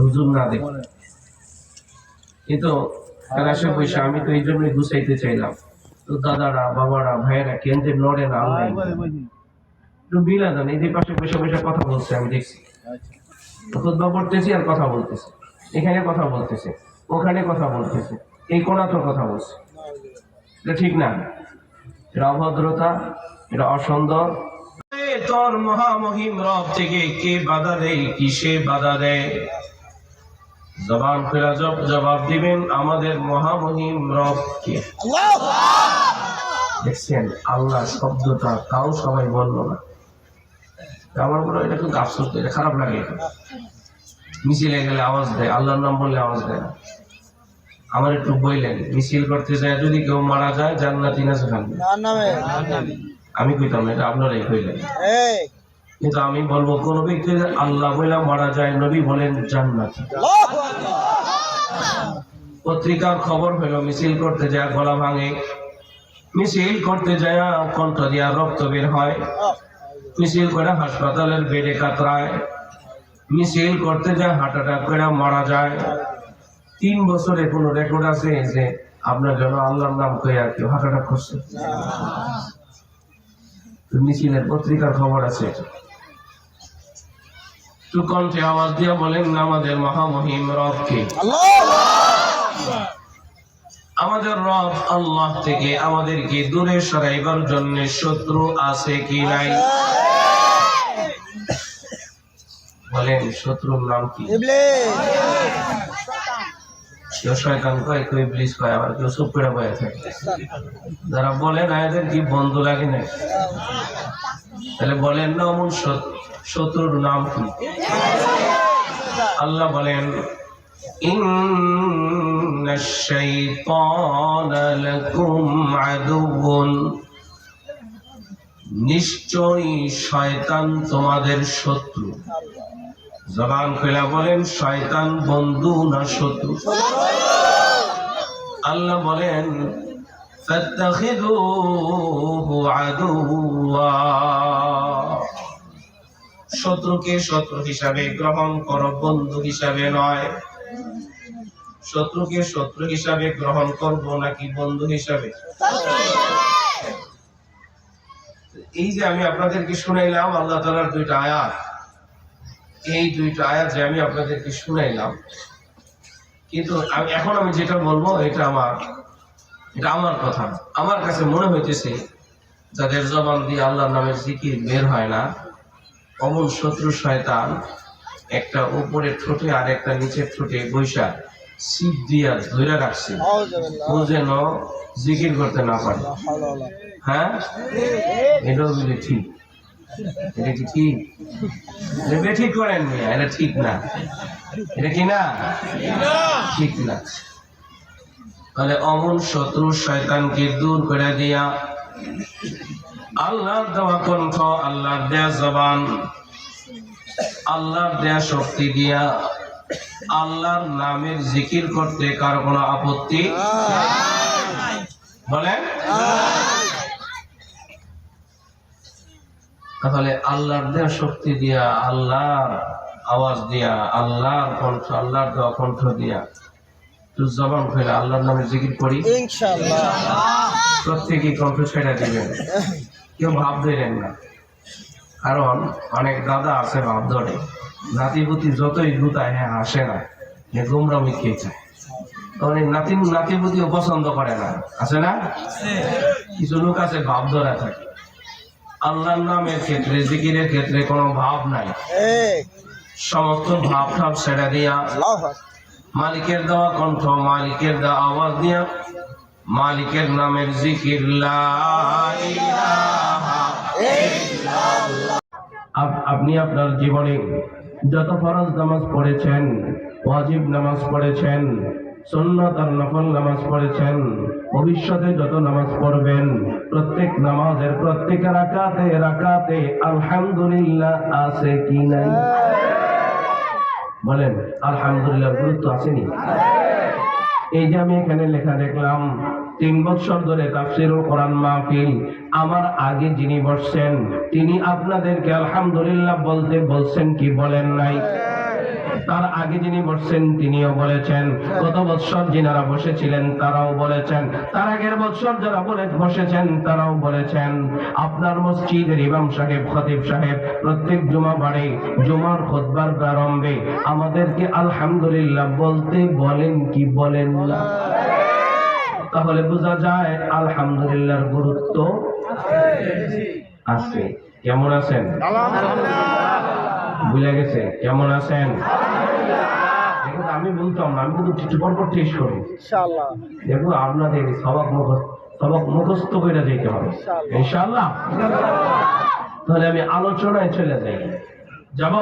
হুজুর না দেখ, কিন্তু ক্লাসে বসে আমি তো এই জন্যই গুছাইতে চাইলাম। তো দাদারা, বাবারা, ভাইয়েরা কেন যে লড়ে না আল্লাহ একটু বিলা জান। এই যে পাশে বসে বসে কথা বলছে আমি দেখছি, খুতবা পড়তেছি আর কথা বলতেছি, এখানে কথা বলতেছে, ওখানে কথা বলতেছে, এই কোণাতে কথা বলছে। এটা ঠিক না, এটা অভদ্রতা, এটা অসুন্দর। তোর মহামহিম রব থেকে কে বাধা দেয়, কিসে বাধা দেয়? জবান খুলে জবাব দিবেন আমাদের মহামহিম রব কে। দেখছেন আল্লাহ শব্দটা তাও সবাই বলল না। আমার মনে হয় এটা খুব আফসোস, এটা খারাপ লাগে। মিছিলে গেলে আওয়াজ দেয়, আল্লাহর নাম বললে আওয়াজ দেয় না। আমার একটু বললেন মিছিল করতে যায় যদি কেউ মারা যায় জান্নাতি না জাহান্নামী? আমি কইতাম না, এটা আপনারাই কইলেন। কিন্তু আমি বলবো কোন ব্যক্তি আল্লাহ বলে মারা যায়, নবী বলেন জান্নাতি। পত্রিকার খবর হলো মিছিল করতে যায় গলা ভাঙে, মিছিল করতে যায় কণ্ঠ দিয়া রক্ত বের হয়, মিছিল করে হাসপাতালের বেডে কাতরায়, মিছিল করতে যায় হার্ট অ্যাটাক করে মারা যায়। 3 বছরে কোনো রেকর্ড আছে যে আপনার জন্য আল্লাহর নাম কয়ে আর কেউ হার্ট অ্যাটাক করছে? মিছিলের পত্রিকার খবর আছে। তো কণ্ঠে আওয়াজ দিয়া বলেন আমাদের মহামহিম রব কে? আমাদের রব আল্লাহ থেকে আমাদেরকে দূরে সরাইবার জন্য শত্রু আছে কি নাই? বলেন শত্রুর নাম কি? কেউ শয়তান কয়, কেউ ইবলিস কয়, আবার কেউ চুপ করে বসে থাকে। যারা বলেন এদের কি বন্ধু লাগে না? তাহলে বলেন না অমন শত্রুর নাম কি? আল্লাহ বলেন ইন্নাশ শাইতানা লাকুম আদুউন, নিশ্চয়ই শয়তান তোমাদের শত্রু। জবান খুলে বলেন শয়তান বন্ধু না শত্রু? আল্লাহ বলেন ফাত্তাখিযুহু আদুওয়া, শত্রুকে শত্রু হিসাবে গ্রহণ করো, বন্ধু হিসাবে নয়। শত্রুকে শত্রু হিসাবে গ্রহণ করবো নাকি বন্ধু হিসাবে? এই যে আমি আপনাদেরকে শুনাইলাম আল্লাহ তাআলার 2টা আয়াত, এই 2টা আয়াত যে আমি আপনাদেরকে শুনাইলাম, কিন্তু এখন আমি যেটা বলবো এটা আমার কথা। আমার কাছে মনে হইতেছে যাদের জবান দিয়ে আল্লাহর নামের জিকির বের হয় না, অমন শত্রু শয়তান একটা উপরে ঠোঁটে আর একটা নিচের ঠোঁটে বৈশা সিপ দিয়া ধরে রাখছে, ও যেন জিকির করতে না পারে। হ্যাঁ, এটাও বলি ঠিক? এটা কি ঠিক? এটা ঠিক করেন মিয়া, এটা ঠিক না। এটা কি না? ঠিক না। তাহলে অমন শত্রু শয়তানকে দূর করে দিয়া আল্লাহর দেওয়া কণ্ঠ, আল্লাহর দেয়া জবান, আল্লাহর দেয়া শক্তি দিয়া আল্লাহর নামের জিকির করতে কারো কোনো আপত্তি বলেন? তাহলে আল্লাহর দেয়া শক্তি দিয়া, আল্লাহর আওয়াজ দিয়া, আল্লাহর কণ্ঠ, আল্লাহর দেওয়া কণ্ঠ দিয়া তুই জবান খুলে আল্লাহর নামে জিকির করি ইনশাআল্লাহ। প্রত্যেকেই কণ্ঠ ছেড়ে দিবেন, কেউ ভাব ধরেন না। কারণ অনেক দাদা আছে ভাব ধরে, নাতিপুতি যতই গুতায় হ্যাঁ হাসে না, গুমরামি খেয়ে চায়। অনেক নাতিপুতিও পছন্দ করে না, আছে না? কিছু লোক আছে ভাব ধরা থাকে। আল্লাহর নামের ক্ষেত্রে, জিকিরের ক্ষেত্রে কোনো ভাব নাই, সমস্ত ভাব ঠাব ছেড়ে দিয়া মালিকের দেওয়া কণ্ঠ, মালিকের দেওয়া আওয়াজ দিয়া মালিকের নামের জিকির। আপনি আপনার জীবনে যত ফরজ নামাজ পড়েছেন, ওয়াজিব নামাজ পড়েছেন, সুন্নাত আর নফল নামাজ পড়েছেন, ভবিষ্যতে যত নামাজ পড়বেন, প্রত্যেক নামাজের প্রত্যেক রাকাতে আলহামদুলিল্লাহ আছে কি নাই? বলেন আলহামদুলিল্লাহ গুরুত্ব আসেনি? এই যে আমি এখানে লেখা দেখলাম 3 বছর ধরে তাফসীরুল কোরআন মাহফিল, আমার আগে যিনি বসছেন তিনি আপনাদেরকে আলহামদুলিল্লাহ বলতে বলছেন কি বলেন নাই? তার আগে যিনি বসছেন তিনিও বলেছেন, গত বৎসর যিনারা বসেছিলেন তারাও বলেছেন, তার আগের বৎসর যারা বসেছেন তারাও বলেছেন। আপনার মসজিদের ইমাম সাহেব, খতিব সাহেব প্রত্যেক জুমাবারে জুমার খুতবার প্রারম্ভে আমাদেরকে আলহামদুলিল্লাহ বলতে বলেন কি বলেন না? তাহলে বোঝা যায় আলহামদুলিল্লাহর গুরুত্ব আছে। কেমন আছেন? বুঝে গেছে? কেমন আছেন? আমি বলতাম না, আমি কিন্তু কিছু পরপর টেস্ট করি। দেখুন আপনাদের সবক মুখস্থ করে যেতে হবে ইনশাআল্লাহ। তাহলে আমি আলোচনায় চলে যাই, যাব।